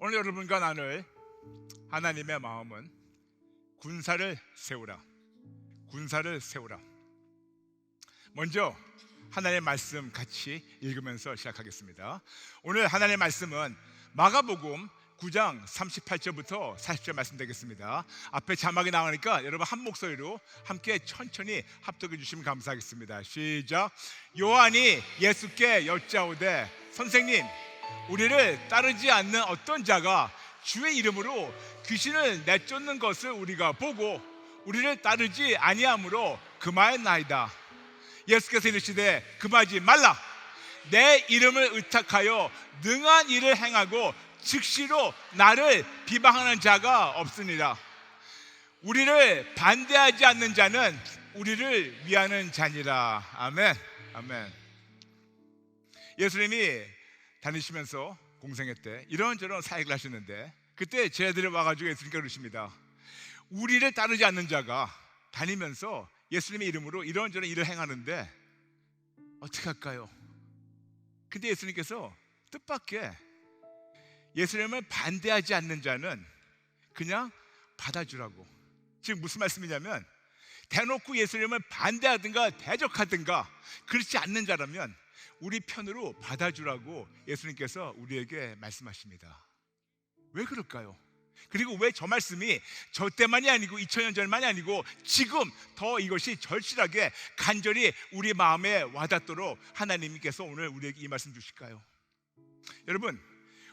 오늘 여러분과 나눌 하나님의 마음은 군사를 세우라. 군사를 세우라. 먼저 하나님의 말씀 같이 읽으면서 시작하겠습니다. 오늘 하나님의 말씀은 마가복음 9장 38절부터 40절 말씀 되겠습니다. 앞에 자막이 나가니까 여러분 한 목소리로 함께 천천히 합독해 주시면 감사하겠습니다. 시작. 요한이 예수께 여짜오되 선생님, 우리를 따르지 않는 어떤 자가 주의 이름으로 귀신을 내쫓는 것을 우리가 보고 우리를 따르지 아니하므로 금하였나이다. 예수께서 이르시되 금하지 말라. 내 이름을 의탁하여 능한 일을 행하고 즉시로 나를 비방하는 자가 없으니라. 우리를 반대하지 않는 자는 우리를 위하는 자니라. 아멘. 아멘. 예수님이 다니시면서 공생애 때 이런저런 사역을 하셨는데 그때 제 아들이 와가지고 예수님께 그러십니다. 우리를 따르지 않는 자가 다니면서 예수님의 이름으로 이런저런 일을 행하는데 어떻게 할까요? 근데 예수님께서 뜻밖의 예수님을 반대하지 않는 자는 그냥 받아주라고. 지금 무슨 말씀이냐면 대놓고 예수님을 반대하든가 대적하든가 그렇지 않는 자라면 우리 편으로 받아주라고 예수님께서 우리에게 말씀하십니다. 왜 그럴까요? 그리고 왜 저 말씀이 저 때만이 아니고 2000년 전만이 아니고 지금 더 이것이 절실하게 간절히 우리 마음에 와닿도록 하나님께서 오늘 우리에게 이 말씀 주실까요? 여러분,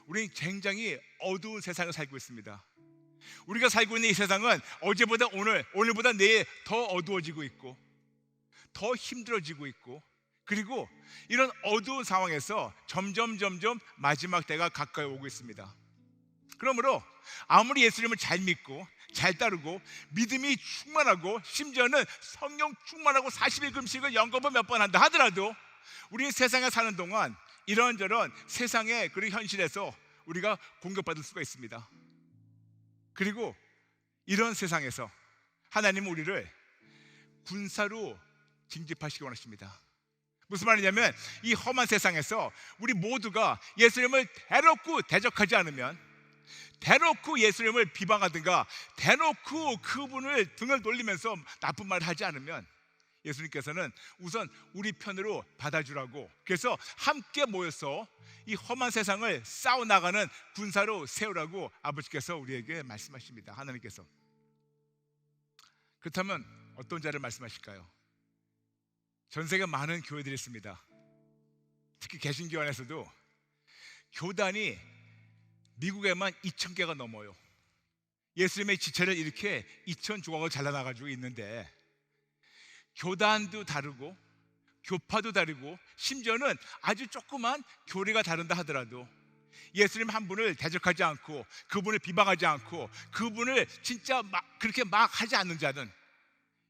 우리는 굉장히 어두운 세상을 살고 있습니다. 우리가 살고 있는 이 세상은 어제보다 오늘보다 내일 더 어두워지고 있고 더 힘들어지고 있고, 그리고 이런 어두운 상황에서 점점 마지막 때가 가까이 오고 있습니다. 그러므로 아무리 예수님을 잘 믿고 잘 따르고 믿음이 충만하고 심지어는 성령 충만하고 40일 금식을 연거푸 몇 번 한다 하더라도 우리 세상에 사는 동안 이런저런 세상의 그런 현실에서 우리가 공격받을 수가 있습니다. 그리고 이런 세상에서 하나님은 우리를 군사로 징집하시기 원하십니다. 무슨 말이냐면 이 험한 세상에서 우리 모두가 예수님을 대놓고 대적하지 않으면, 대놓고 예수님을 비방하든가 대놓고 그분을 등을 돌리면서 나쁜 말을 하지 않으면 예수님께서는 우선 우리 편으로 받아주라고, 그래서 함께 모여서 이 험한 세상을 싸워나가는 군사로 세우라고 아버지께서 우리에게 말씀하십니다. 하나님께서. 그렇다면 어떤 자를 말씀하실까요? 전 세계 많은 교회들이 있습니다. 특히 개신교 안에서도 교단이 미국에만 2000개가 넘어요. 예수님의 지체를 이렇게 2000조각을 잘라놔가지고 있는데 교단도 다르고 교파도 다르고 심지어는 아주 조그만 교리가 다른다 하더라도 예수님 한 분을 대적하지 않고 그분을 비방하지 않고 그분을 진짜 그렇게 막 하지 않는 자는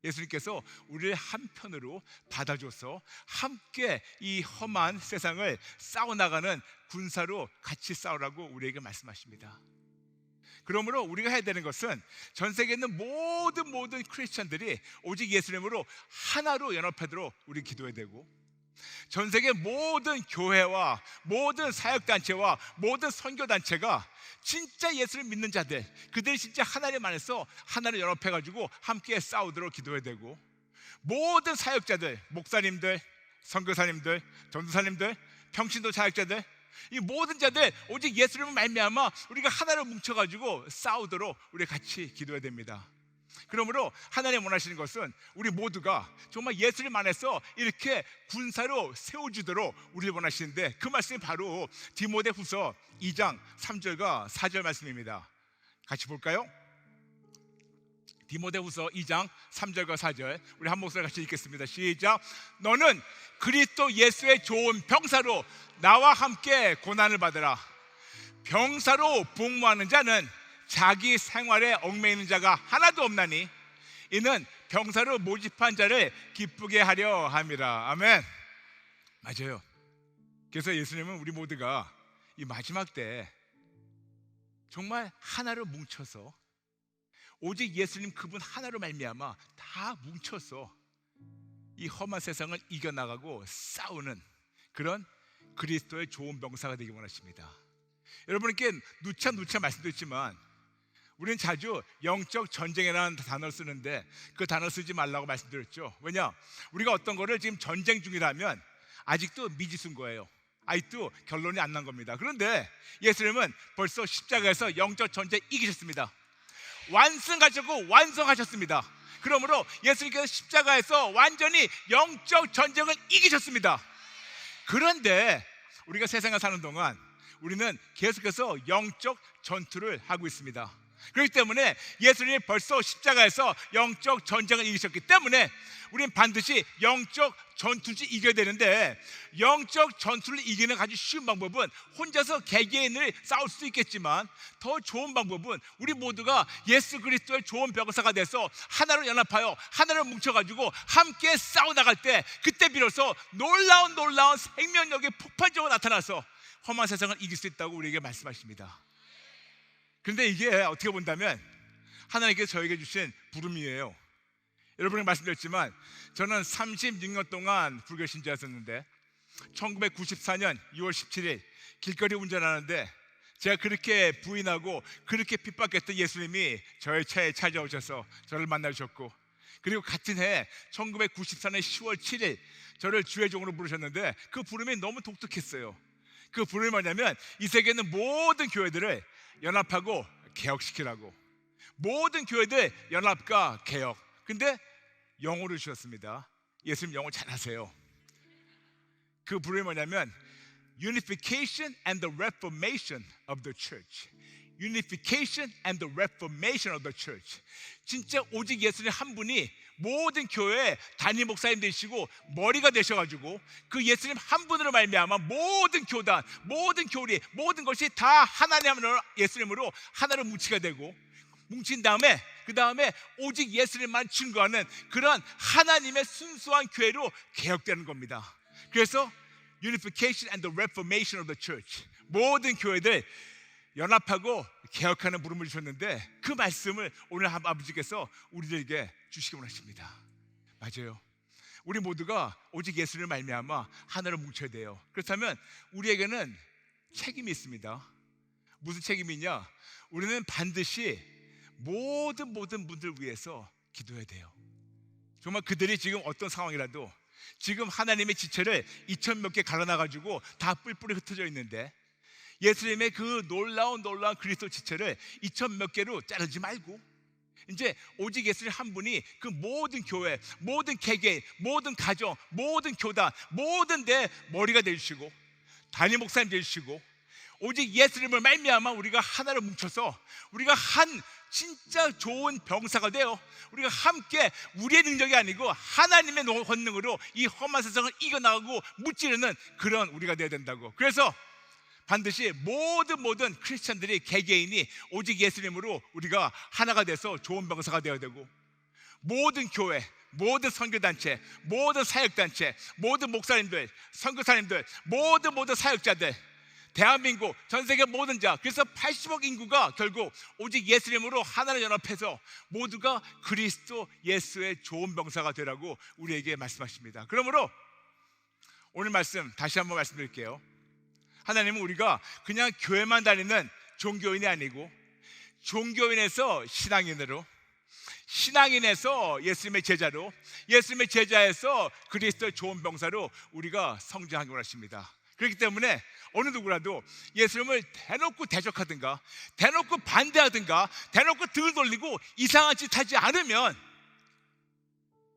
예수님께서 우리를 한편으로 받아줘서 함께 이 험한 세상을 싸워나가는 군사로 같이 싸우라고 우리에게 말씀하십니다. 그러므로 우리가 해야 되는 것은 전 세계에 있는 모든 크리스천들이 오직 예수님으로 하나로 연합하도록 우리 기도해야 되고, 전 세계 모든 교회와 모든 사역단체와 모든 선교단체가 진짜 예수를 믿는 자들, 그들이 진짜 하나님 안에서 하나로 연합해가지고 함께 싸우도록 기도해야 되고, 모든 사역자들, 목사님들, 선교사님들, 전도사님들, 평신도 사역자들, 이 모든 자들 오직 예수님을 말미암아 우리가 하나로 뭉쳐가지고 싸우도록 우리 같이 기도해야 됩니다. 그러므로 하나님 원하시는 것은 우리 모두가 정말 예수님 안에서 이렇게 군사로 세워주도록 우리를 원하시는데, 그 말씀이 바로 디모데후서 2장 3절과 4절 말씀입니다. 같이 볼까요? 디모데후서 2장 3절과 4절 우리 한 목소리 같이 읽겠습니다. 시작. 너는 그리스도 예수의 좋은 병사로 나와 함께 고난을 받으라. 병사로 복무하는 자는 자기 생활에 얽매이는 자가 하나도 없나니 이는 병사로 모집한 자를 기쁘게 하려 함이라. 아멘. 맞아요. 그래서 예수님은 우리 모두가 이 마지막 때 정말 하나로 뭉쳐서 오직 예수님 그분 하나로 말미암아 다 뭉쳐서 이 험한 세상을 이겨나가고 싸우는 그런 그리스도의 좋은 병사가 되기 원하십니다. 여러분께 누차 말씀드렸지만 우리는 자주 영적 전쟁이라는 단어를 쓰는데 그 단어 쓰지 말라고 말씀드렸죠. 왜냐? 우리가 어떤 거를 지금 전쟁 중이라면 아직도 미지수인 거예요. 아직도 결론이 안 난 겁니다. 그런데 예수님은 벌써 십자가에서 영적 전쟁 이기셨습니다. 완승하셨고 완성하셨습니다. 그러므로 예수님께서 십자가에서 완전히 영적 전쟁을 이기셨습니다. 그런데 우리가 세상에 사는 동안 우리는 계속해서 영적 전투를 하고 있습니다. 그렇기 때문에 예수님이 벌써 십자가에서 영적 전쟁을 이기셨기 때문에 우리는 반드시 영적 전투를 이겨야 되는데, 영적 전투를 이기는 아주 쉬운 방법은 혼자서 개개인을 싸울 수도 있겠지만 더 좋은 방법은 우리 모두가 예수 그리스도의 좋은 병사가 돼서 하나로 연합하여 하나로 뭉쳐가지고 함께 싸워나갈 때, 그때 비로소 놀라운 생명력이 폭발적으로 나타나서 험한 세상을 이길 수 있다고 우리에게 말씀하십니다. 그런데 이게 어떻게 본다면 하나님께서 저에게 주신 부름이에요. 여러분에게 말씀드렸지만 저는 36년 동안 불교 신자였었는데 1994년 6월 17일 길거리 운전하는데 제가 그렇게 부인하고 그렇게 핍박했던 예수님이 저의 차에 찾아오셔서 저를 만나주셨고, 그리고 같은 해 1994년 10월 7일 저를 주의 종으로 부르셨는데 그 부름이 너무 독특했어요. 그 부름이 뭐냐면 이 세계에 있는 모든 교회들을 연합하고 개혁시키라고. 모든 교회들 연합과 개혁. 근데 영어를 주셨습니다. 예수님 영어 잘하세요. 그 부름이 뭐냐면 Unification and the Reformation of the Church. Unification and the Reformation of the Church. 진짜 오직 예수님 한 분이 모든 교회의 담임 목사님 되시고 머리가 되셔가지고 그 예수님 한 분으로 말미암아 모든 교단, 모든 교리, 모든 것이 다 하나님으로, 예수님으로 하나로 뭉치게 되고, 뭉친 다음에 그 다음에 오직 예수님만 증거하는 그런 하나님의 순수한 교회로 개혁되는 겁니다. 그래서 Unification and the Reformation of the Church. 모든 교회들 연합하고 개혁하는 부름을 주셨는데 그 말씀을 오늘 아버지께서 우리들에게 주시기 원하십니다. 맞아요. 우리 모두가 오직 예수를 말미암아 하나로 뭉쳐야 돼요. 그렇다면 우리에게는 책임이 있습니다. 무슨 책임이 있냐? 우리는 반드시 모든 분들 위해서 기도해야 돼요. 정말 그들이 지금 어떤 상황이라도, 지금 하나님의 지체를 2,000 몇 개 갈라놔가지고 다 뿔뿔이 흩어져 있는데 예수님의 그 놀라운 그리스도 지체를 2,000 몇 개로 자르지 말고 이제 오직 예수님 한 분이 그 모든 교회, 모든 개개인, 모든 가정, 모든 교단, 모든 데 머리가 되주시고 담임 목사님 되주시고 오직 예수님을 말미암아 우리가 하나로 뭉쳐서 우리가 한 진짜 좋은 병사가 돼요. 우리가 함께 우리의 능력이 아니고 하나님의 권능으로 이 험한 세상을 이겨나가고 무찌르는 그런 우리가 되어야 된다고. 그래서 반드시 모든 크리스찬들이 개개인이 오직 예수님으로 우리가 하나가 돼서 좋은 병사가 되어야 되고, 모든 교회, 모든 선교단체, 모든 사역단체, 모든 목사님들, 선교사님들, 모든 사역자들, 대한민국, 전 세계 모든 자, 그래서 80억 인구가 결국 오직 예수님으로 하나를 연합해서 모두가 그리스도 예수의 좋은 병사가 되라고 우리에게 말씀하십니다. 그러므로 오늘 말씀 다시 한번 말씀드릴게요. 하나님은 우리가 그냥 교회만 다니는 종교인이 아니고 종교인에서 신앙인으로, 신앙인에서 예수님의 제자로, 예수님의 제자에서 그리스도의 좋은 병사로 우리가 성장하기 원하십니다. 그렇기 때문에 어느 누구라도 예수님을 대놓고 대적하든가 대놓고 반대하든가 대놓고 등을 돌리고 이상한 짓 하지 않으면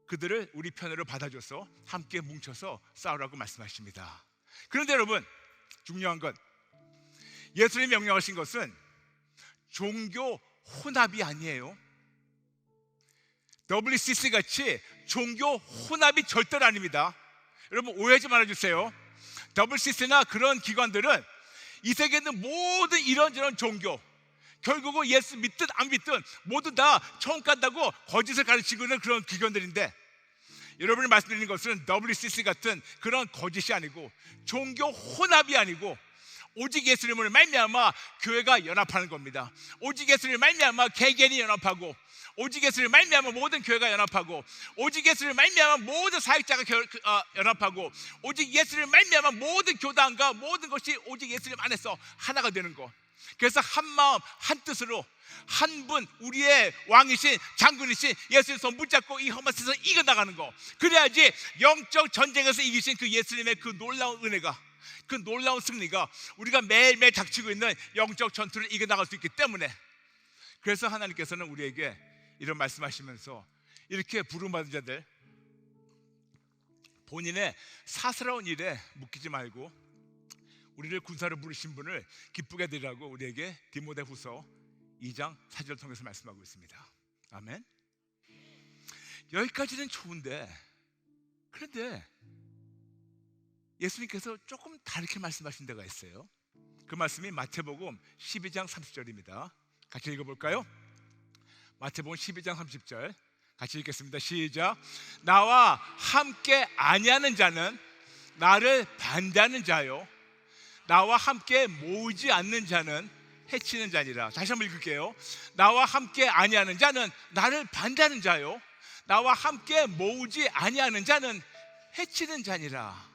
그들을 우리 편으로 받아줘서 함께 뭉쳐서 싸우라고 말씀하십니다. 그런데 여러분, 중요한 건 예수님이 명령하신 것은 종교 혼합이 아니에요. WCC 같이 종교 혼합이 절대로 아닙니다. 여러분 오해하지 말아주세요. WCC나 그런 기관들은 이 세계에 있는 모든 이런저런 종교, 결국은 예수 믿든 안 믿든 모두 다 처음 간다고 거짓을 가르치고 있는 그런 기관들인데, 여러분이 말씀드리는 것은 WCC 같은 그런 거짓이 아니고 종교 혼합이 아니고 오직 예수님을 말미암아 교회가 연합하는 겁니다. 오직 예수님을 말미암아 개개인이 연합하고, 오직 예수님을 말미암아 모든 교회가 연합하고, 오직 예수님을 말미암아 모든 사역자가 연합하고, 오직 예수님을 말미암아 모든 교단과 모든 것이 오직 예수님 안에서 하나가 되는 것. 그래서 한 마음 한 뜻으로 한 분, 우리의 왕이신 장군이신 예수님 손 붙잡고 이 험한 세상을 이겨나가는 거. 그래야지 영적 전쟁에서 이기신 그 예수님의 그 놀라운 은혜가, 그 놀라운 승리가 우리가 매일매일 닥치고 있는 영적 전투를 이겨나갈 수 있기 때문에, 그래서 하나님께서는 우리에게 이런 말씀하시면서 이렇게 부름받은 자들, 본인의 사스러운 일에 묶이지 말고 우리를 군사로 부르신 분을 기쁘게 드리라고 우리에게 디모데후서 2장 4절을 통해서 말씀하고 있습니다. 아멘. 여기까지는 좋은데, 그런데 예수님께서 조금 다르게 말씀하신 데가 있어요. 그 말씀이 마태복음 12장 30절입니다. 같이 읽어볼까요? 마태복음 12장 30절 같이 읽겠습니다. 시작. 나와 함께 아니하는 자는 나를 반대하는 자요, 나와 함께 모으지 않는 자는 해치는 자니라. 다시 한번 읽을게요. 나와 함께 아니하는 자는 나를 반대하는 자요, 나와 함께 모으지 아니하는 자는 해치는 자니라.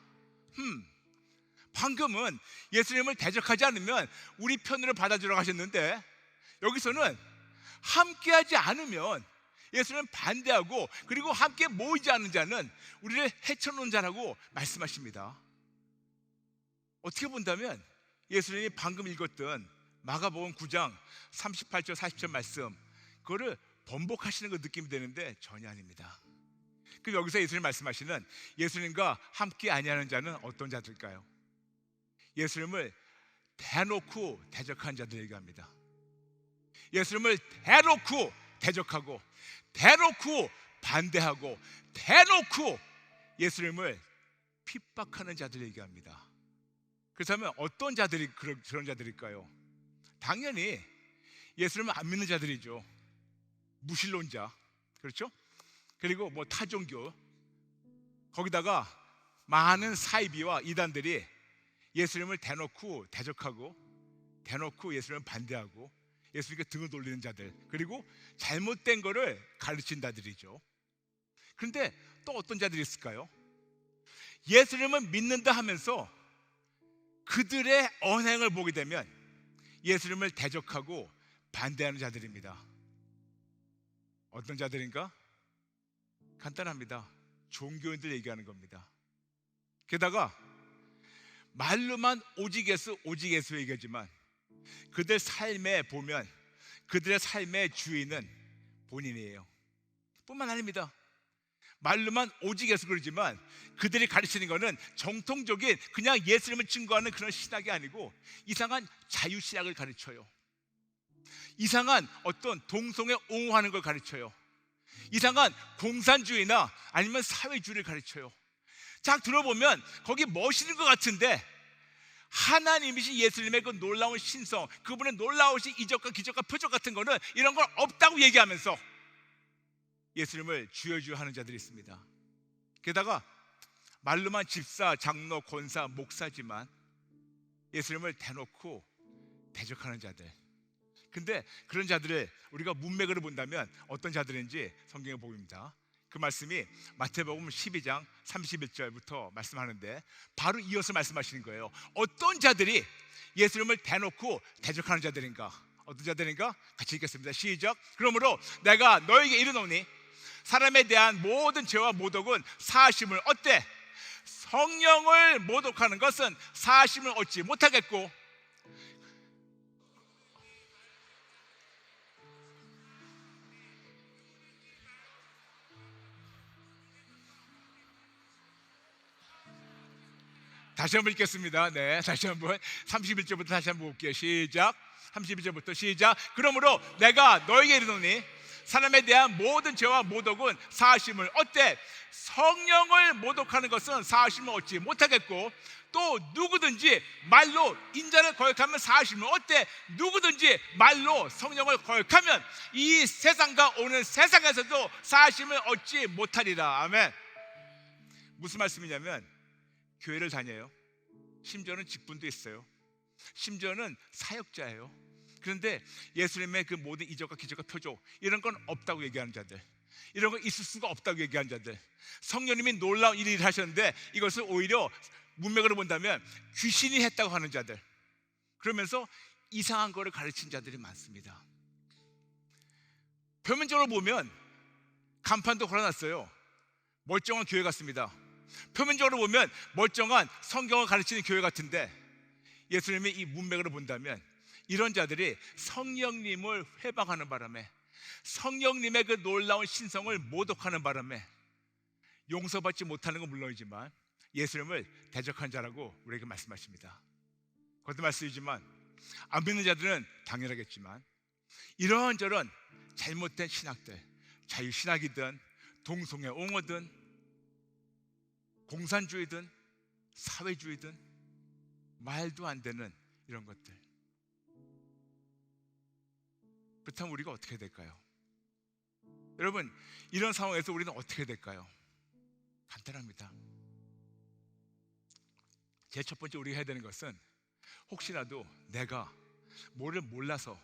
방금은 예수님을 대적하지 않으면 우리 편으로 받아주라고 하셨는데, 여기서는 함께하지 않으면 예수님은 반대하고, 그리고 함께 모이지 않는 자는 우리를 해쳐놓은 자라고 말씀하십니다. 어떻게 본다면 예수님이 방금 읽었던 마가복음 9장 38절 40절 말씀, 그거를 번복하시는 거 느낌이 되는데 전혀 아닙니다. 그럼 여기서 예수님 말씀하시는 예수님과 함께 아니하는 자는 어떤 자들일까요? 예수님을 대놓고 대적한 자들 얘기합니다. 예수님을 대놓고 대적하고, 대놓고 반대하고, 대놓고 예수님을 핍박하는 자들 얘기합니다. 그렇다면 어떤 자들이 그런 자들일까요? 당연히 예수님을 안 믿는 자들이죠. 무신론자, 그렇죠? 그리고 뭐 타종교, 거기다가 많은 사이비와 이단들이 예수님을 대놓고 대적하고, 대놓고 예수님을 반대하고, 예수님께 등을 돌리는 자들, 그리고 잘못된 거를 가르친 자들이죠. 그런데 또 어떤 자들이 있을까요? 예수님을 믿는다 하면서 그들의 언행을 보게 되면 예수님을 대적하고 반대하는 자들입니다. 어떤 자들인가? 간단합니다. 종교인들 얘기하는 겁니다. 게다가 말로만 오직 예수, 오직 예수 얘기하지만 그들 삶에 보면 그들의 삶의 주인은 본인이에요. 뿐만 아닙니다. 말로만 오직 예수 그러지만 그들이 가르치는 것은 정통적인 그냥 예수님을 증거하는 그런 신학이 아니고 이상한 자유신학을 가르쳐요. 이상한 어떤 동성애 옹호하는 걸 가르쳐요. 이상한 공산주의나 아니면 사회주의를 가르쳐요. 쫙 들어보면 거기 멋있는 것 같은데 하나님이신 예수님의 그 놀라운 신성, 그분의 놀라우신 이적과 기적과 표적 같은 거는 이런 걸 없다고 얘기하면서 예수님을 주여 하는 자들이 있습니다. 게다가 말로만 집사, 장로, 권사, 목사지만 예수님을 대놓고 대적하는 자들. 근데 그런 자들을 우리가 문맥으로 본다면 어떤 자들인지 성경에 보입니다. 그 말씀이 마태복음 12장 31절부터 말씀하는데 바로 이어서 말씀하시는 거예요. 어떤 자들이 예수님을 대놓고 대적하는 자들인가? 어떤 자들인가? 같이 읽겠습니다. 시작. 그러므로 내가 너에게 이르노니 사람에 대한 모든 죄와 모독은 사하심을 얻되 성령을 모독하는 것은 사하심을 얻지 못하겠고, 다시 한번 읽겠습니다. 네, 다시 한번 31절부터 다시 한번 볼게요. 시작. 31절부터 시작. 그러므로 내가 너에게 이르노니 사람에 대한 모든 죄와 모독은 사하심을 얻되 성령을 모독하는 것은 사하심을 얻지 못하겠고, 또 누구든지 말로 인자를 거역하면 사하심을 얻되 누구든지 말로 성령을 거역하면 이 세상과 오는 세상에서도 사하심을 얻지 못하리라. 아멘. 무슨 말씀이냐면 교회를 다녀요. 심지어는 직분도 있어요. 심지어는 사역자예요. 그런데 예수님의 그 모든 이적과 기적과 표적 이런 건 없다고 얘기하는 자들, 이런 거 있을 수가 없다고 얘기하는 자들, 성령님이 놀라운 일을 하셨는데 이것을 오히려 문맥으로 본다면 귀신이 했다고 하는 자들, 그러면서 이상한 거를 가르친 자들이 많습니다. 표면적으로 보면 간판도 걸어놨어요. 멀쩡한 교회 같습니다. 표면적으로 보면 멀쩡한 성경을 가르치는 교회 같은데, 예수님이 이 문맥으로 본다면 이런 자들이 성령님을 회방하는 바람에, 성령님의 그 놀라운 신성을 모독하는 바람에 용서받지 못하는 건 물론이지만 예수님을 대적한 자라고 우리에게 말씀하십니다. 거듭 말씀이지만 안 믿는 자들은 당연하겠지만 이런저런 잘못된 신학들, 자유신학이든 동성애 옹호든 공산주의든 사회주의든 말도 안 되는 이런 것들, 그렇다면 우리가 어떻게 해야 될까요? 여러분, 이런 상황에서 우리는 어떻게 해야 될까요? 간단합니다. 제일 첫 번째 우리가 해야 되는 것은, 혹시라도 내가 뭐를 몰라서,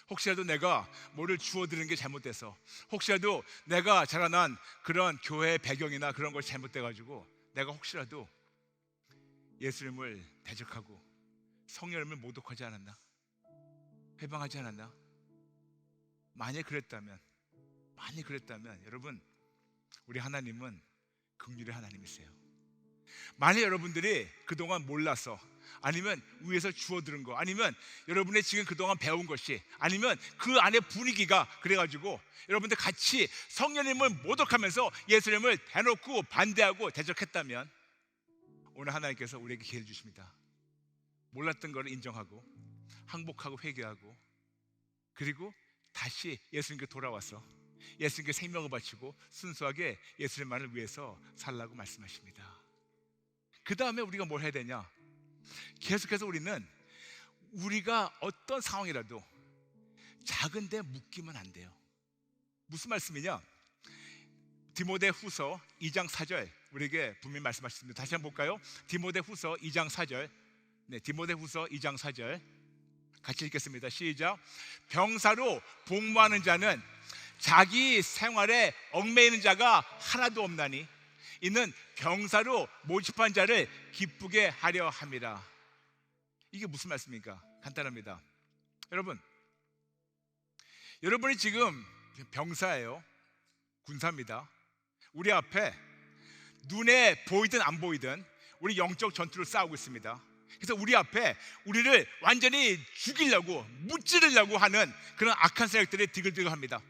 혹시라도 내가 뭐를 주워드는 게 잘못돼서, 혹시라도 내가 자라난 그런 교회의 배경이나 그런 것이 잘못돼가지고 내가 혹시라도 예수님을 대적하고 성령님을 모독하지 않았나? 회방하지 않았나? 만약 그랬다면 여러분, 우리 하나님은 긍휼의 하나님이세요. 만약 여러분들이 그동안 몰라서, 아니면 위에서 주워들은 거, 아니면 여러분의 지금 그동안 배운 것이, 아니면 그 안에 분위기가 그래가지고 여러분들 같이 성령님을 모독하면서 예수님을 대놓고 반대하고 대적했다면, 오늘 하나님께서 우리에게 기회를 주십니다. 몰랐던 것을 인정하고 항복하고 회개하고, 그리고 다시 예수님께 돌아와서 예수님께 생명을 바치고 순수하게 예수님만을 위해서 살라고 말씀하십니다. 그 다음에 우리가 뭘 해야 되냐? 계속해서 우리는 우리가 어떤 상황이라도 작은 데 묶이면 안 돼요. 무슨 말씀이냐? 디모데후서 2장 4절 우리에게 분명히 말씀하셨습니다. 다시 한번 볼까요? 디모데후서 2장 4절. 네, 디모데후서 2장 4절 같이 읽겠습니다. 시작. 병사로 복무하는 자는 자기 생활에 얽매이는 자가 하나도 없나니 이는 병사로 모집한 자를 기쁘게 하려 함이라. 이게 무슨 말씀입니까? 간단합니다. 여러분이 지금 병사예요. 군사입니다. 우리 앞에 눈에 보이든 안 보이든 우리 영적 전투를 싸우고 있습니다. 그래서 우리 앞에 우리를 완전히 죽이려고, 무찌르려고 하는 그런 악한 세력들이 디글디글합니다.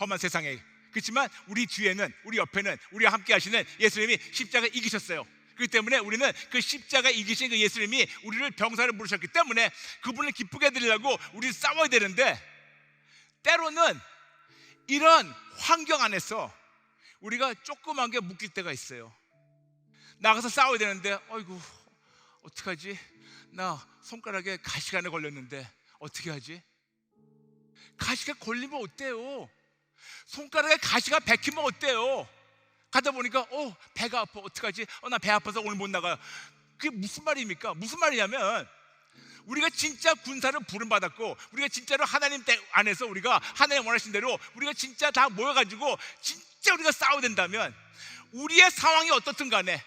험한 세상에. 그렇지만 우리 뒤에는, 우리 옆에는 우리와 함께 하시는 예수님이 십자가 이기셨어요. 그렇기 때문에 우리는 그 십자가 이기신 그 예수님이 우리를 병사로 부르셨기 때문에 그분을 기쁘게 해드리려고 우리 싸워야 되는데, 때로는 이런 환경 안에서 우리가 조그만 게 묶일 때가 있어요. 나가서 싸워야 되는데, 어이구 어떡하지? 나 손가락에 가시가 하나 걸렸는데 어떻게 하지? 가시가 걸리면 어때요? 손가락에 가시가 박히면 어때요? 가다 보니까 배가 아파. 어떡하지? 나 배 아파서 오늘 못 나가요. 그게 무슨 말입니까? 무슨 말이냐면, 우리가 진짜 군사를 부름받았고 우리가 진짜로 하나님 안에서 우리가 하나님 원하신 대로 우리가 진짜 다 모여가지고 진짜 우리가 싸워야 된다면, 우리의 상황이 어떻든 간에,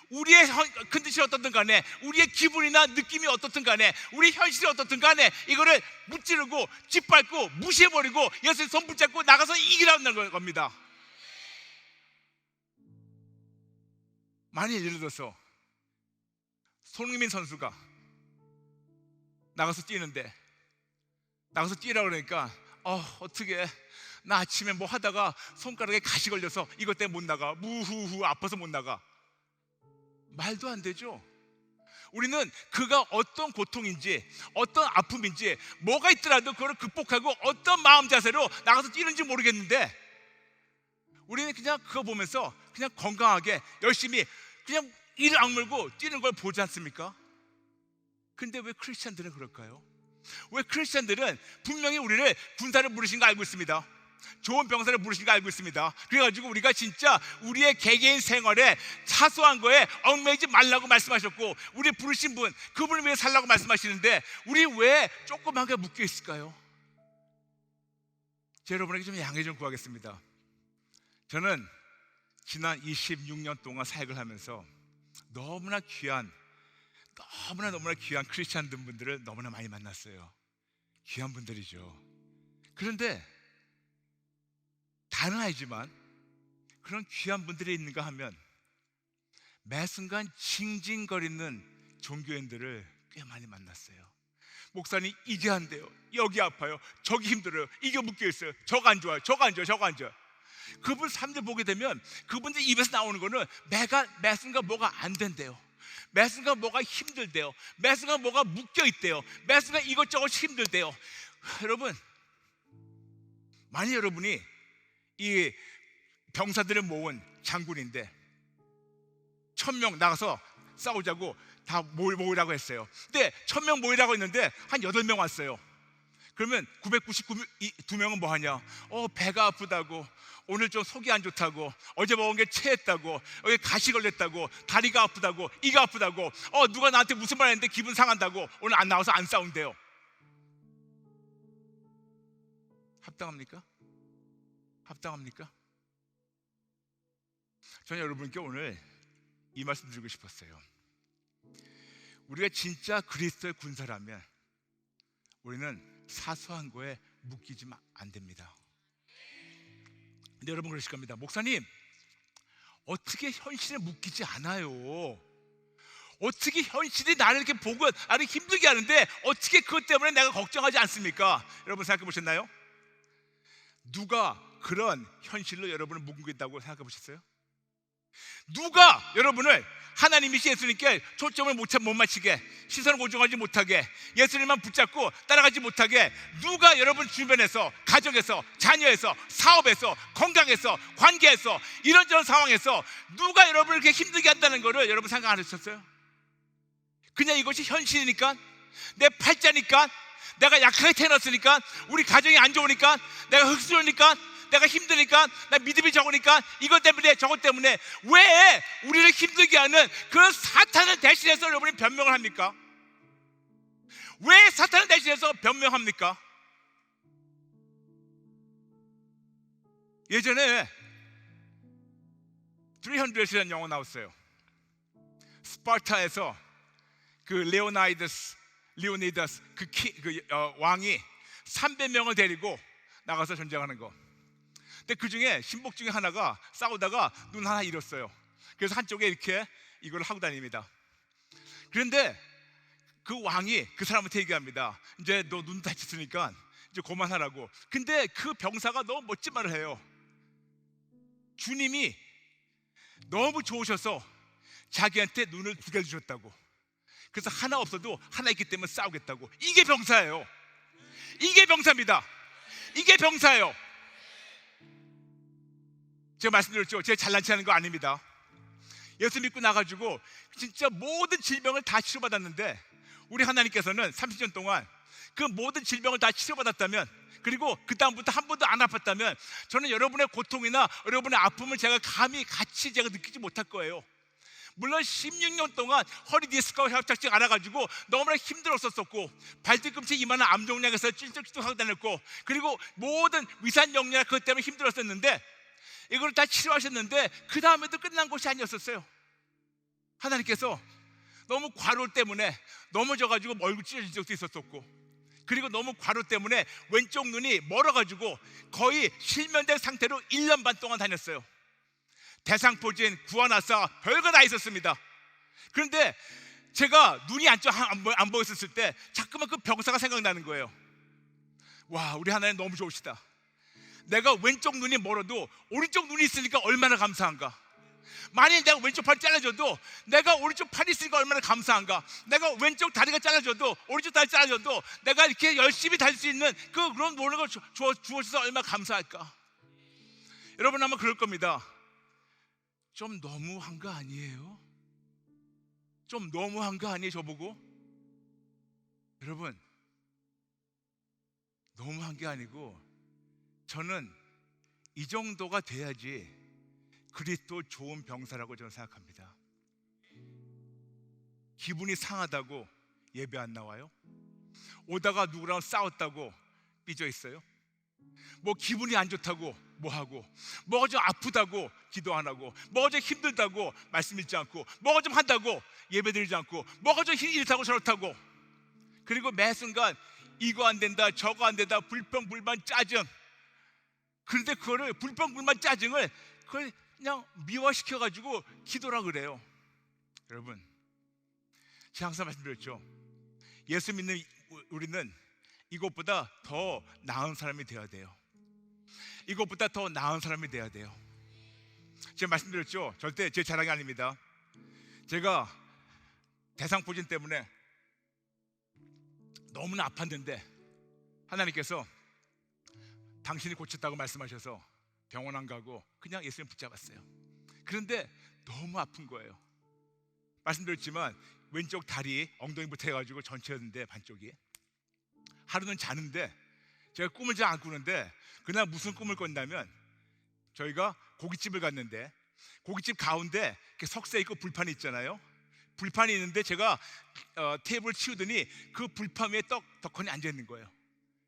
우리의 컨디션이 어떻든 간에, 우리의 기분이나 느낌이 어떻든 간에, 우리 현실이 어떻든 간에 이거를 무찌르고 짓밟고 무시해버리고 예수의 손 붙잡고 나가서 이기라는 겁니다. 만일 예를 들어서 손흥민 선수가 나가서 뛰는데, 나가서 뛰라고 그러니까 어떻게, 나 아침에 뭐 하다가 손가락에 가시 걸려서 이것 때문에 못 나가, 무후후 아파서 못 나가. 말도 안 되죠. 우리는 그가 어떤 고통인지, 어떤 아픔인지, 뭐가 있더라도 그걸 극복하고 어떤 마음 자세로 나가서 뛰는지 모르겠는데, 우리는 그냥 그거 보면서 그냥 건강하게 열심히 그냥 이를 악물고 뛰는 걸 보지 않습니까? 근데 왜 크리스찬들은 그럴까요? 왜 크리스찬들은 분명히 우리를 군사를 부르신 거 알고 있습니다. 좋은 병사를 부르신 거 알고 있습니다. 그래가지고 우리가 진짜 우리의 개개인 생활에 사소한 거에 얽매이지 말라고 말씀하셨고, 우리 부르신 분, 그분을 위해 살라고 말씀하시는데 우리 왜 조그만 게 묶여 있을까요? 제 여러분에게 좀 양해 좀 구하겠습니다. 저는 지난 26년 동안 사역을 하면서 너무나 귀한 크리스찬 분들을 너무나 많이 만났어요. 귀한 분들이죠. 그런데 다는 아니지만 그런 귀한 분들이 있는가 하면 매 순간 징징거리는 종교인들을 꽤 많이 만났어요. 목사님, 이게 안 돼요, 여기 아파요, 저기 힘들어요, 이게 묶여있어요, 저거 안 좋아요, 저거 안 좋아요, 저거 안 좋아요. 그분 사람들 보게 되면 그분들 입에서 나오는 거는 매 순간 뭐가 안 된대요, 매 순간 뭐가 힘들대요, 매 순간 뭐가 묶여있대요, 매 순간 이것저것 힘들대요. 여러분, 만약 여러분이 이 병사들을 모은 장군인데 1000명 나가서 싸우자고 다 모이라고 했어요. 근데 1000명 모이라고 했는데 한 8명 왔어요. 그러면 999명은 뭐 하냐? 배가 아프다고, 오늘 좀 속이 안 좋다고, 어제 먹은 게 체했다고, 여기 가시 걸렸다고, 다리가 아프다고, 이가 아프다고, 누가 나한테 무슨 말 했는데 기분 상한다고 오늘 안 나와서 안 싸운대요. 합당합니까? 합당합니까? 저는 여러분께 오늘 이 말씀 드리고 싶었어요. 우리가 진짜 그리스도의 군사라면 우리는 사소한 거에 묶이지만 안 됩니다. 근데 여러분 그러실 겁니다. 목사님, 어떻게 현실에 묶이지 않아요? 어떻게 현실이 나를 이렇게 보고 나를 힘들게 하는데 어떻게 그것 때문에 내가 걱정하지 않습니까? 여러분 생각해 보셨나요? 누가 그런 현실로 여러분을 묶고 있다고 생각해 보셨어요? 누가 여러분을 하나님이신 예수님께 초점을 못 맞추게, 시선을 고정하지 못하게, 예수님만 붙잡고 따라가지 못하게 누가 여러분 주변에서, 가정에서, 자녀에서, 사업에서, 건강에서, 관계에서, 이런저런 상황에서 누가 여러분을 이렇게 힘들게 한다는 거를 여러분 생각 안 하셨어요? 그냥 이것이 현실이니까, 내 팔자니까, 내가 약하게 태어났으니까, 우리 가정이 안 좋으니까, 내가 흙수저니까, 내가 힘드니까, 나 믿음이 적으니까, 이것 때문에 저것 때문에 왜 우리를 힘들게 하는 그 사탄을 대신해서 여러분이 변명을 합니까? 왜 사탄을 대신해서 변명합니까? 예전에 300이라는 영화 나왔어요. 스파르타에서 그 레오니다스 왕이 300명을 데리고 나가서 전쟁하는 거. 근데 그 중에 신복 중에 하나가 싸우다가 눈 하나 잃었어요. 그래서 한쪽에 이렇게 이걸 하고 다닙니다. 그런데 그 왕이 그 사람한테 얘기합니다. 이제 너 눈 다쳤으니까 이제 그만하라고. 근데 그 병사가 너무 멋진 말을 해요. 주님이 너무 좋으셔서 자기한테 눈을 2개 주셨다고. 그래서 하나 없어도 하나 있기 때문에 싸우겠다고. 이게 병사예요. 이게 병사입니다. 이게 병사예요. 제가 말씀드렸죠. 제가 잘난 체 하는 거 아닙니다. 예수 믿고 나가지고 진짜 모든 질병을 다 치료받았는데, 우리 하나님께서는 30년 동안 그 모든 질병을 다 치료받았다면, 그리고 그 다음부터 한 번도 안 아팠다면, 저는 여러분의 고통이나 여러분의 아픔을 제가 감히 같이 제가 느끼지 못할 거예요. 물론 16년 동안 허리 디스크와 협착증 알아가지고 너무나 힘들었었고, 발뒤꿈치 이만한 암종약에서 찔찔찔 하고 다녔고, 그리고 모든 위산역량 그것 때문에 힘들었었는데, 이걸 다 치료하셨는데 그 다음에도 끝난 것이 아니었었어요. 하나님께서 너무 과로 때문에 넘어져가지고 얼굴 찢어진 적도 있었었고, 그리고 너무 과로 때문에 왼쪽 눈이 멀어가지고 거의 실면된 상태로 1년 반 동안 다녔어요. 대상포진, 구안화사, 별거 다 있었습니다. 그런데 제가 눈이 안 보였었을 때 자꾸만 그 병사가 생각나는 거예요. 와, 우리 하나님 너무 좋으시다. 내가 왼쪽 눈이 멀어도 오른쪽 눈이 있으니까 얼마나 감사한가. 만일 내가 왼쪽 팔이 잘라져도 내가 오른쪽 팔이 있으니까 얼마나 감사한가. 내가 왼쪽 다리가 잘라져도, 오른쪽 다리 잘라져도 내가 이렇게 열심히 달릴 수 있는 그런 모든 걸 주어져서 얼마나 감사할까. 여러분 아마 그럴 겁니다. 좀 너무한 거 아니에요? 좀 너무한 거 아니에요, 저보고? 여러분, 너무한 게 아니고 저는 이 정도가 돼야지 그리스도 좋은 병사라고 저는 생각합니다. 기분이 상하다고 예배 안 나와요? 오다가 누구랑 싸웠다고 삐져 있어요? 뭐 기분이 안 좋다고 뭐 하고, 뭐가 좀 아프다고 기도 안 하고, 뭐가 좀 힘들다고 말씀 읽지 않고, 뭐가 좀 한다고 예배 드리지 않고, 뭐가 좀 이렇다고 저렇다고, 그리고 매 순간 이거 안 된다 저거 안 된다 불평 불만 짜증. 그런데 그거를 불평 불만 짜증을 그걸 그냥 미화시켜가지고 기도라 그래요. 여러분, 제가 항상 말씀드렸죠. 예수 믿는 우리는 이것보다 더 나은 사람이 되어야 돼요. 이것보다 더 나은 사람이 되어야 돼요. 제가 말씀드렸죠. 절대 제 자랑이 아닙니다. 제가 대상포진 때문에 너무나 아팠는데 하나님께서 당신이 고쳤다고 말씀하셔서 병원 안 가고 그냥 예수님 붙잡았어요. 그런데 너무 아픈 거예요. 말씀드렸지만 왼쪽 다리 엉덩이부터 해가지고 전체였는데 반쪽이. 하루는 자는데 제가 꿈을 잘 안 꾸는데 그날 무슨 꿈을 꿨냐면, 저희가 고깃집을 갔는데 고깃집 가운데 이렇게 석쇠 있고 불판이 있잖아요. 불판이 있는데 제가 테이블을 치우더니 그 불판 위에 덕헌이 앉아 있는 거예요.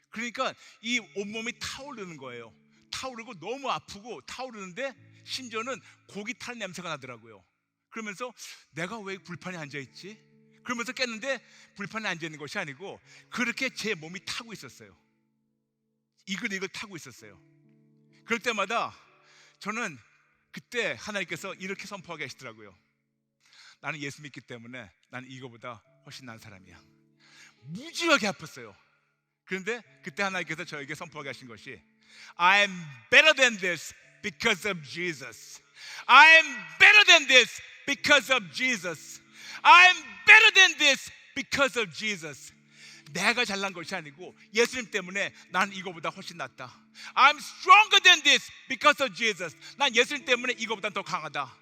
그러니까 이 온몸이 타오르는 거예요. 타오르고 너무 아프고 타오르는데 심지어는 고기 타는 냄새가 나더라고요. 그러면서 내가 왜 불판에 앉아 있지? 그러면서 깼는데 불판에 앉아 있는 것이 아니고 그렇게 제 몸이 타고 있었어요. 이글 타고 있었어요. 그럴 때마다 저는 그때 하나님께서 이렇게 선포하게 하시더라고요. 나는 예수 믿기 때문에 나는 이거보다 훨씬 나은 사람이야. 무지하게 아팠어요. 그런데 그때 하나님께서 저에게 선포하게 하신 것이 I am better than this because of Jesus. I am better than this because of Jesus. I am better than this because of Jesus. 내가 잘난 것이 아니고 예수님 때문에 난 이거보다 훨씬 낫다. I'm stronger than this because of Jesus. 난 예수님 때문에 이거보다 더 강하다.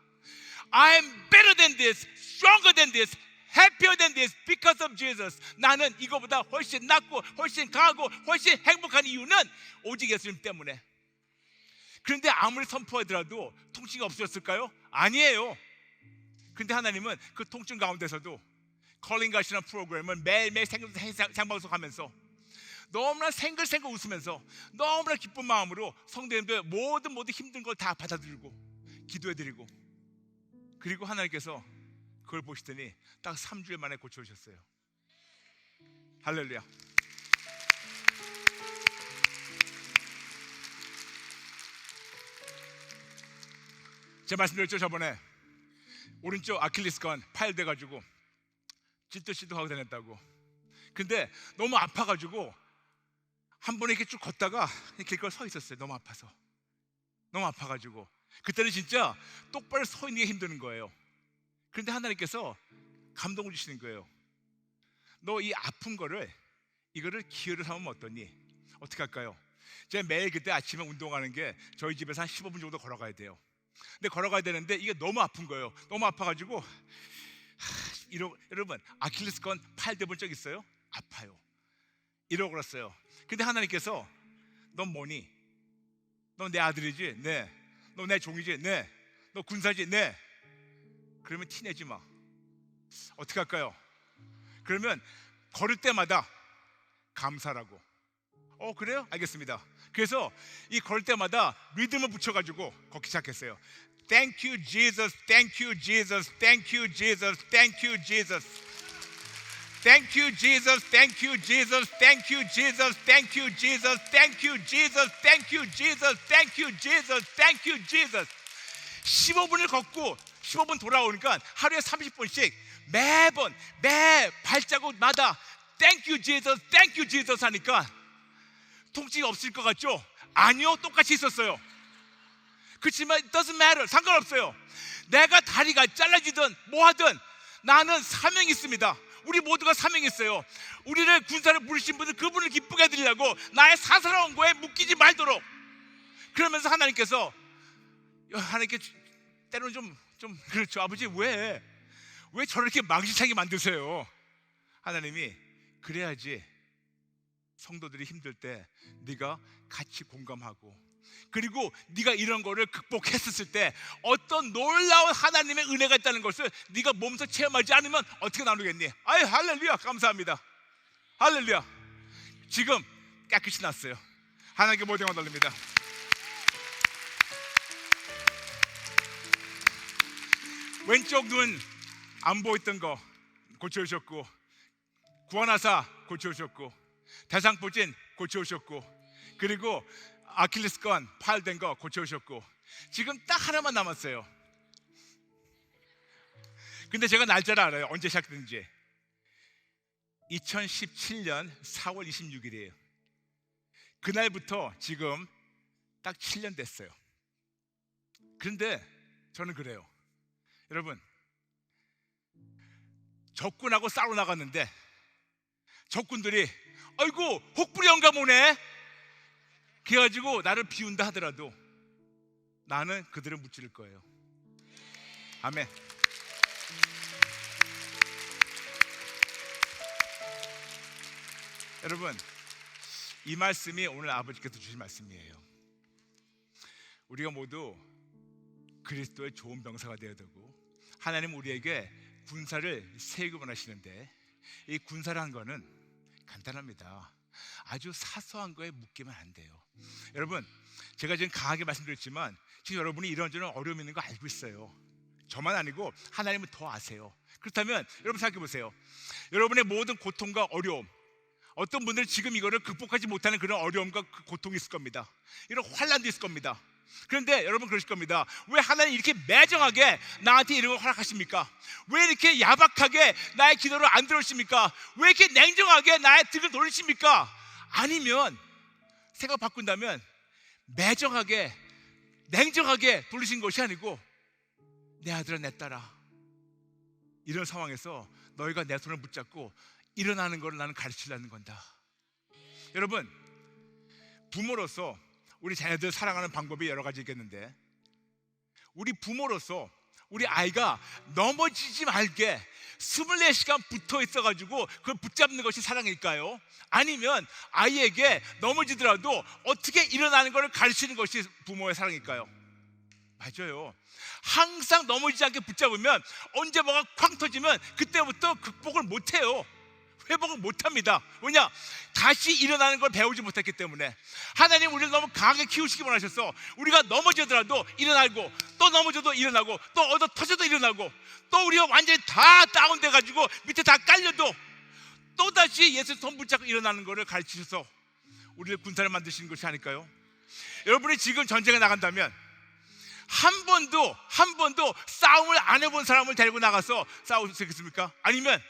I'm better than this, stronger than this, happier than this because of Jesus. 나는 이거보다 훨씬 낫고 훨씬 강하고 훨씬 행복한 이유는 오직 예수님 때문에. 그런데 아무리 선포하더라도 통증이 없어졌을까요? 아니에요. 근데 하나님은 그 통증 가운데서도 컬링갓이라는 프로그램을 매일매일 생방송하면서 너무나 생글생글 웃으면서 너무나 기쁜 마음으로 성도님들 모든 힘든 걸 다 받아들이고 기도해드리고, 그리고 하나님께서 그걸 보시더니 딱 3주일 만에 고쳐주셨어요. 할렐루야. 제가 말씀드렸죠, 저번에 오른쪽 아킬레스건 파열돼가지고 찔뚝찔뚝하고 다녔다고. 근데 너무 아파가지고 한 번에 이렇게 쭉 걷다가 길거리 서 있었어요. 너무 아파서. 너무 아파가지고 그때는 진짜 똑바로 서 있는 게 힘드는 거예요. 그런데 하나님께서 감동을 주시는 거예요. 너 이 아픈 거를 이거를 기회로 삼으면 어떠니? 어떻게 할까요? 제가 매일 그때 아침에 운동하는 게 저희 집에서 한 15분 정도 걸어가야 돼요. 근데 걸어가야 되는데 이게 너무 아픈 거예요. 너무 아파가지고 여러분 아킬레스건 파열돼 본 적 있어요? 아파요. 이러고 그랬어요. 근데 하나님께서 넌 뭐니? 너 내 아들이지? 네. 너 내 종이지? 네. 너 군사지? 네. 그러면 티내지 마. 어떻게 할까요? 그러면 걸을 때마다 감사라고. 그래요? 알겠습니다. 그래서 이 걸을 때마다 리듬을 붙여가지고 걷기 시작했어요. Thank you Jesus, thank you Jesus, thank you Jesus, thank you Jesus, thank you Jesus, thank you Jesus, thank you Jesus, thank you Jesus, thank you Jesus, thank you Jesus, thank you Jesus, thank you Jesus. 15분을 걷고 15분 돌아오니까 하루에 30분씩 매번 매 발자국마다 Thank you Jesus, Thank you Jesus 하니까 통증이 없을 것 같죠? 아니요, 똑같이 있었어요. 그렇지만 it doesn't matter, 상관없어요. 내가 다리가 잘라지든 뭐하든 나는 사명이 있습니다. 우리 모두가 사명이 있어요. 우리를 군사를 부르신 분들 그분을 기쁘게 해드리려고 나의 사사로운 거에 묶이지 말도록. 그러면서 하나님께서 때로는 좀 그렇죠. 아버지 왜 저렇게 망신차게 만드세요? 하나님이 그래야지 성도들이 힘들 때 네가 같이 공감하고 그리고 네가 이런 거를 극복했었을 때 어떤 놀라운 하나님의 은혜가 있다는 것을 네가 몸소 체험하지 않으면 어떻게 나누겠니? 아유, 할렐루야, 감사합니다. 할렐루야. 지금 깨끗이 났어요. 하나님께 모든 영광 돌립니다. 왼쪽 눈 안 보였던 거 고쳐오셨고, 구원하사 고쳐오셨고, 대상포진 고쳐오셨고, 그리고 아킬레스건 파열된 거 고쳐오셨고, 지금 딱 하나만 남았어요. 근데 제가 날짜를 알아요. 언제 시작됐는지. 2017년 4월 26일이에요. 그날부터 지금 딱 7년 됐어요. 그런데 저는 그래요. 여러분, 적군하고 싸워 나갔는데 적군들이 아이고 혹부리 영감 오네 그래가지고 나를 비운다 하더라도 나는 그들을 무찌를 거예요. 아멘. 여러분, 이 말씀이 오늘 아버지께서 주신 말씀이에요. 우리가 모두 그리스도의 좋은 병사가 되어야 되고, 하나님 우리에게 군사를 세우기 원하시는데, 이 군사라는 거는 간단합니다. 아주 사소한 거에 묶이면 안 돼요. 여러분, 제가 지금 강하게 말씀드렸지만 지금 여러분이 이런저런 어려움이 있는 거 알고 있어요. 저만 아니고 하나님은 더 아세요. 그렇다면 여러분 생각해 보세요. 여러분의 모든 고통과 어려움, 어떤 분들은 지금 이거를 극복하지 못하는 그런 어려움과 그 고통이 있을 겁니다. 이런 환난도 있을 겁니다. 그런데 여러분 그러실 겁니다. 왜 하나님 이렇게 매정하게 나한테 이런 걸 허락하십니까? 왜 이렇게 야박하게 나의 기도를 안 들으십니까? 왜 이렇게 냉정하게 나의 등을 돌리십니까? 아니면 생각 바꾼다면 매정하게 냉정하게 돌리신 것이 아니고 내 아들아 내 딸아, 이런 상황에서 너희가 내 손을 붙잡고 일어나는 걸 나는 가르치려는 건다. 여러분, 부모로서 우리 자녀들 사랑하는 방법이 여러 가지 있겠는데, 우리 부모로서 우리 아이가 넘어지지 말게 24시간 붙어 있어가지고 그걸 붙잡는 것이 사랑일까요? 아니면 아이에게 넘어지더라도 어떻게 일어나는 것을 가르치는 것이 부모의 사랑일까요? 맞아요. 항상 넘어지지 않게 붙잡으면 언제 뭐가 쾅 터지면 그때부터 극복을 못해요. 회복을 못합니다. 왜냐? 다시 일어나는 걸 배우지 못했기 때문에. 하나님 우리를 너무 강하게 키우시기 원하셔서 우리가 넘어지더라도 일어나고, 또 넘어져도 일어나고, 또 얻어 터져도 일어나고, 또 우리가 완전히 다 다운돼 가지고 밑에 다 깔려도 또다시 예수 손 붙잡고 일어나는 것을 가르치셔서 우리를 군사를 만드시는 것이 아닐까요? 여러분이 지금 전쟁에 나간다면 한 번도 싸움을 안 해본 사람을 데리고 나가서 싸울 수 있겠습니까? 아니면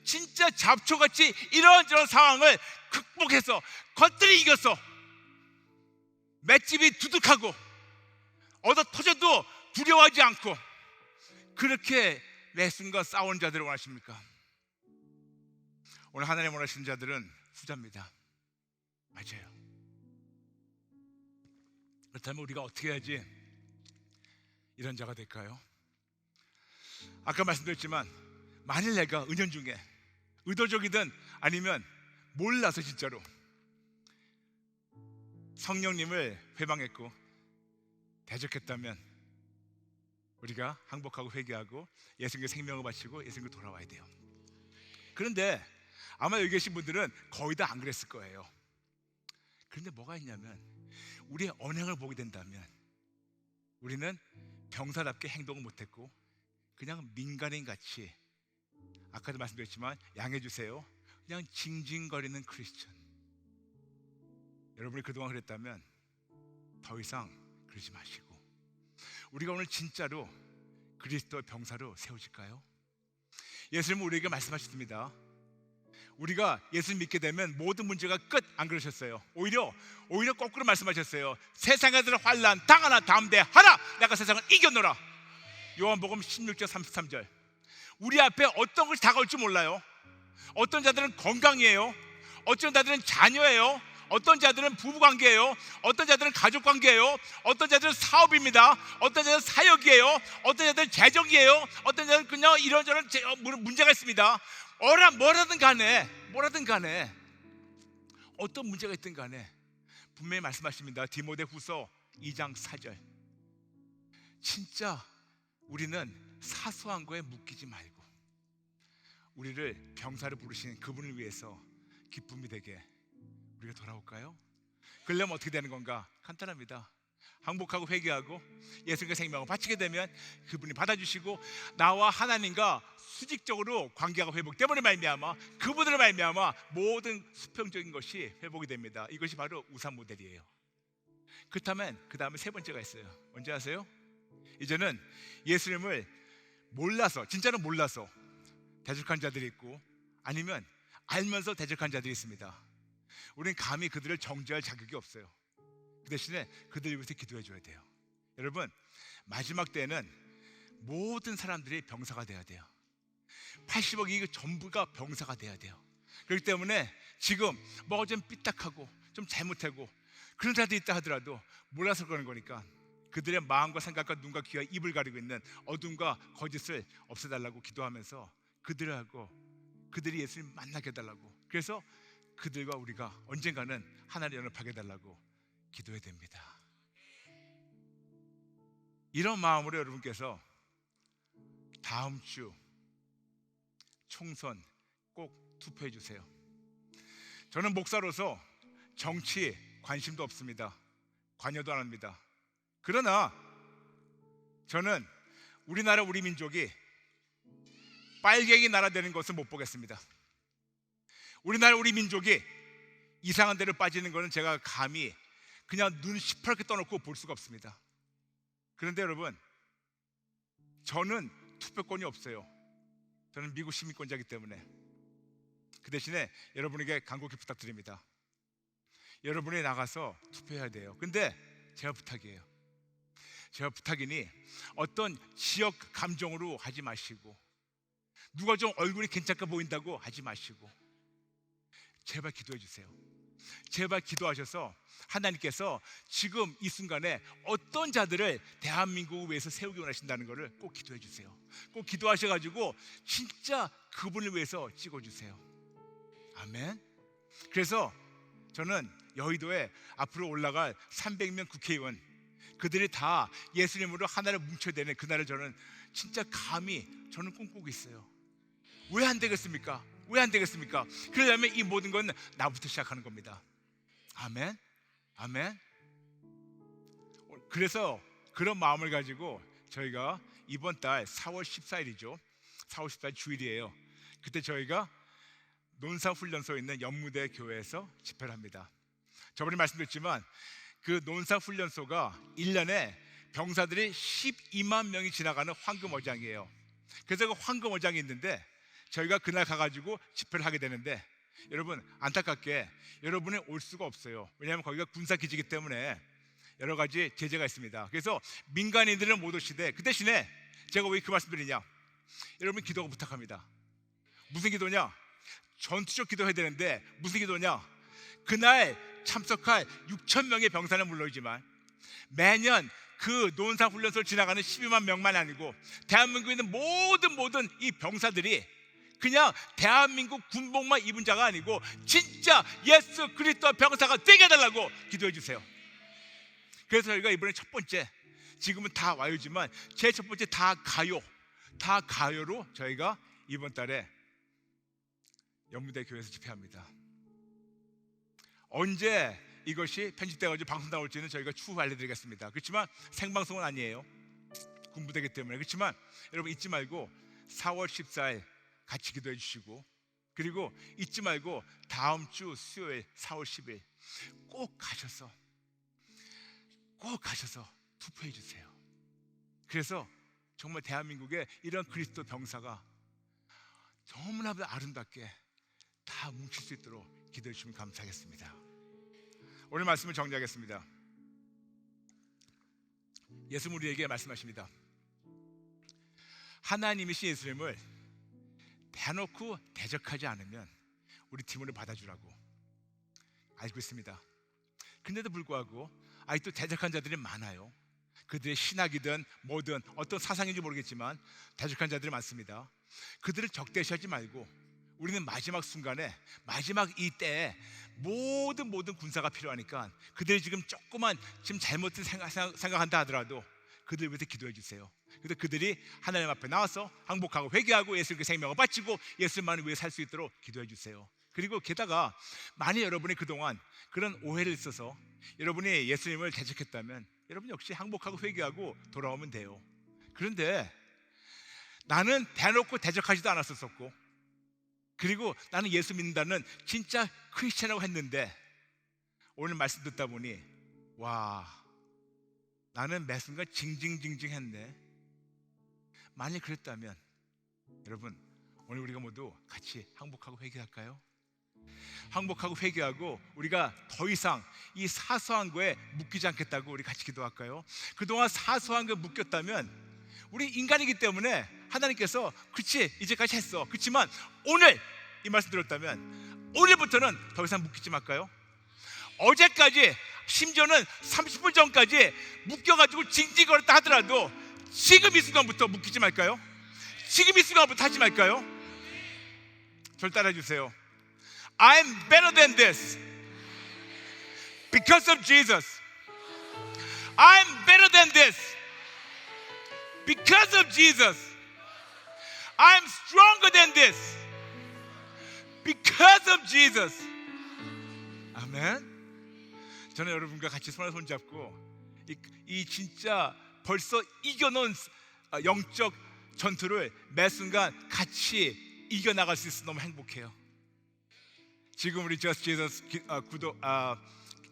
진짜 잡초같이 이런저런 상황을 극복해서 것들이 이겼어, 맷집이 두둑하고 얻어 터져도 두려워하지 않고 그렇게 레슨과 싸우는 자들을 원하십니까? 오늘 하나님 원하시는 자들은 후자입니다. 맞아요. 그렇다면 우리가 어떻게 해야지 이런 자가 될까요? 아까 말씀드렸지만 만일 내가 은연중에 의도적이든 아니면 몰라서 진짜로 성령님을 회방했고 대적했다면 우리가 항복하고 회개하고 예수님께 생명을 바치고 예수님께 돌아와야 돼요. 그런데 아마 여기 계신 분들은 거의 다 안 그랬을 거예요. 그런데 뭐가 있냐면 우리의 언행을 보게 된다면 우리는 병사답게 행동을 못했고 그냥 민간인 같이, 아까도 말씀드렸지만 양해주세요, 그냥 징징거리는 크리스천. 여러분이 그동안 그랬다면 더 이상 그러지 마시고 우리가 오늘 진짜로 그리스도의 병사로 세워질까요? 예수님은 우리에게 말씀하셨습니다. 우리가 예수님 믿게 되면 모든 문제가 끝, 안 그러셨어요. 오히려 거꾸로 말씀하셨어요. 세상에서 환난 당하나 담대 하라, 내가 세상을 이겨노라. 요한복음 16절 33절. 우리 앞에 어떤 것이 다가올지 몰라요. 어떤 자들은 건강이에요, 어떤 자들은 자녀예요, 어떤 자들은 부부관계예요, 어떤 자들은 가족관계예요, 어떤 자들은 사업입니다, 어떤 자들은 사역이에요, 어떤 자들은 재정이에요, 어떤 자들은 그냥 이런저런 문제가 있습니다. 뭐라든 간에 어떤 문제가 있든 간에 분명히 말씀하십니다. 디모데후서 2장 4절. 진짜 우리는 사소한 거에 묶이지 말고 우리를 병사를 부르신 그분을 위해서 기쁨이 되게 우리가 돌아올까요? 그러려면 어떻게 되는 건가? 간단합니다. 항복하고 회개하고 예수님과 생명을 바치게 되면 그분이 받아주시고 나와 하나님과 수직적으로 관계가 회복됨으로 말미암아 그분으로 말미암아 모든 수평적인 것이 회복이 됩니다. 이것이 바로 우상 모델이에요. 그렇다면 그 다음에 세 번째가 있어요. 뭔지 아세요? 이제는 예수님을 몰라서, 진짜로 몰라서 대적한 자들이 있고 아니면 알면서 대적한 자들이 있습니다. 우리는 감히 그들을 정죄할 자격이 없어요. 그 대신에 그들 위해서 기도해 줘야 돼요. 여러분, 마지막 때에는 모든 사람들이 병사가 돼야 돼요. 80억 이거 전부가 병사가 돼야 돼요. 그렇기 때문에 지금 뭐가 좀 삐딱하고 좀 잘못하고 그런 자들이 있다 하더라도 몰라서 그러는 거니까 그들의 마음과 생각과 눈과 귀와 입을 가리고 있는 어둠과 거짓을 없애달라고 기도하면서 그들이 예수님 만나게 해달라고, 그래서 그들과 우리가 언젠가는 하나를 연합하게 해달라고 기도해야 됩니다. 이런 마음으로 여러분께서 다음 주 총선 꼭 투표해 주세요. 저는 목사로서 정치 관심도 없습니다. 관여도 안 합니다. 그러나 저는 우리나라 우리 민족이 빨갱이 나라 되는 것은 못 보겠습니다. 우리나라 우리 민족이 이상한 데로 빠지는 것은 제가 감히 그냥 눈 시퍼렇게 떠놓고 볼 수가 없습니다. 그런데 여러분, 저는 투표권이 없어요. 저는 미국 시민권자이기 때문에. 그 대신에 여러분에게 간곡히 부탁드립니다. 여러분이 나가서 투표해야 돼요. 근데 제가 부탁이에요. 제가 부탁이니 어떤 지역 감정으로 하지 마시고 누가 좀 얼굴이 괜찮게 보인다고 하지 마시고 제발 기도해 주세요. 제발 기도하셔서 하나님께서 지금 이 순간에 어떤 자들을 대한민국을 위해서 세우기 원하신다는 것을 꼭 기도해 주세요. 꼭 기도하셔가지고 진짜 그분을 위해서 찍어주세요. 아멘. 그래서 저는 여의도에 앞으로 올라갈 300명 국회의원, 그들이 다 예수님으로 하나를 뭉쳐야 되는 그날을 저는 진짜 감히 저는 꿈꾸고 있어요. 왜 안 되겠습니까? 왜 안 되겠습니까? 그러려면 이 모든 건 나부터 시작하는 겁니다. 아멘. 아멘. 그래서 그런 마음을 가지고 저희가 이번 달 4월 14일이죠. 4월 14일 주일이에요. 그때 저희가 논사훈련소에 있는 연무대 교회에서 집회를 합니다. 저번에 말씀드렸지만 그 논사훈련소가 1년에 병사들이 12만 명이 지나가는 황금어장이에요. 그래서 그 황금어장이 있는데 저희가 그날 가가지고 집회를 하게 되는데 여러분, 안타깝게 여러분이 올 수가 없어요. 왜냐하면 거기가 군사기지이기 때문에 여러 가지 제재가 있습니다. 그래서 민간인들은 못 오시되 그 대신에 제가 왜 그 말씀드리냐, 여러분 기도가 부탁합니다. 무슨 기도냐? 전투적 기도해야 되는데 무슨 기도냐? 그날 참석할 6천 명의 병사는 물론이지만 매년 그 논사훈련소를 지나가는 12만 명만 아니고 대한민국에 있는 모든 이 병사들이 그냥 대한민국 군복만 입은 자가 아니고 진짜 예수 그리스도 병사가 되게 해달라고 기도해 주세요. 그래서 저희가 이번에 첫 번째, 지금은 다 와요지만 제 첫 번째 다 가요로 저희가 이번 달에 연무대 교회에서 집회합니다. 언제 이것이 편집되어가지고 방송 나올지는 저희가 추후 알려드리겠습니다. 그렇지만 생방송은 아니에요. 군부되기 때문에. 그렇지만 여러분 잊지 말고 4월 14일 같이 기도해 주시고, 그리고 잊지 말고 다음 주 수요일 4월 10일 꼭 가셔서 투표해 주세요. 그래서 정말 대한민국에 이런 그리스도 병사가 너무나 아름답게 다 뭉칠 수 있도록 기도해 주시면 감사하겠습니다. 오늘 말씀을 정리하겠습니다. 예수님 우리에게 말씀하십니다. 하나님이신 예수님을 대놓고 대적하지 않으면 우리 팀으로 받아주라고 알고 있습니다. 근데도 불구하고 아직도 대적한 자들이 많아요. 그들의 신학이든 뭐든 어떤 사상인지 모르겠지만 대적한 자들이 많습니다. 그들을 적대시하지 말고 우리는 마지막 순간에, 마지막 이 때에 모든 군사가 필요하니까 그들이 지금 조그만 지금 잘못된 생각한다 하더라도 그들 위해서 기도해 주세요. 그래서 그들이 하나님 앞에 나와서 항복하고 회개하고 예수님께 생명을 바치고 예수님만을 위해 살 수 있도록 기도해 주세요. 그리고 게다가 만약 여러분이 그동안 그런 오해를 있어서 여러분이 예수님을 대적했다면 여러분 역시 항복하고 회개하고 돌아오면 돼요. 그런데 나는 대놓고 대적하지도 않았었고, 그리고 나는 예수 믿는다는 진짜 크리스찬이라고 했는데 오늘 말씀 듣다 보니 와, 나는 매 순간 징징징징했네. 만약 그랬다면 여러분 오늘 우리가 모두 같이 항복하고 회개할까요? 항복하고 회개하고 우리가 더 이상 이 사소한 거에 묶이지 않겠다고 우리 같이 기도할까요? 그동안 사소한 거에 묶였다면 우리 인간이기 때문에 하나님께서 그치 이제까지 했어, 그치만 오늘 이 말씀 들었다면 오늘부터는 더 이상 묶이지 말까요? 어제까지 심지어는 30분 전까지 묶여가지고 징징거렸다 하더라도 지금 이 순간부터 묶이지 말까요? 지금 이 순간부터 하지 말까요? 절 따라해 주세요. I'm better than this because of Jesus. I'm better than this because of Jesus. I'm stronger than this because of Jesus. 아멘. 저는 여러분과 같이 손에 손 잡고 이 진짜 벌써 이겨놓은 영적 전투를 매 순간 같이 이겨나갈 수 있어서 너무 행복해요. 지금 우리 Just Jesus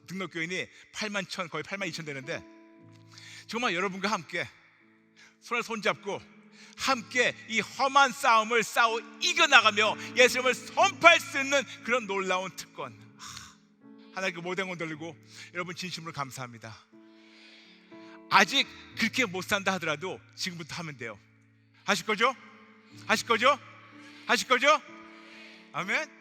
등록교인이 8만 1천, 거의 8만 2천 되는데 정말 여러분과 함께 손에 손 잡고 함께 이 험한 싸움을 싸워 이겨나가며 예수님을 선포할 수 있는 그런 놀라운 특권, 하나님께 모든 건 돌리고 여러분 진심으로 감사합니다. 아직 그렇게 못 산다 하더라도 지금부터 하면 돼요. 하실 거죠? 하실 거죠? 하실 거죠? 아멘.